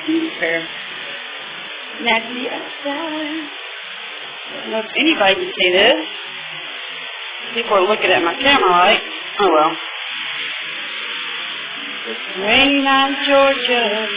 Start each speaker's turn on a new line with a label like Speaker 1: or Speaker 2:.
Speaker 1: Fair. Naturally outside. I don't know if anybody can see this. People are looking at my camera light. Oh well. It's raining on Georgia.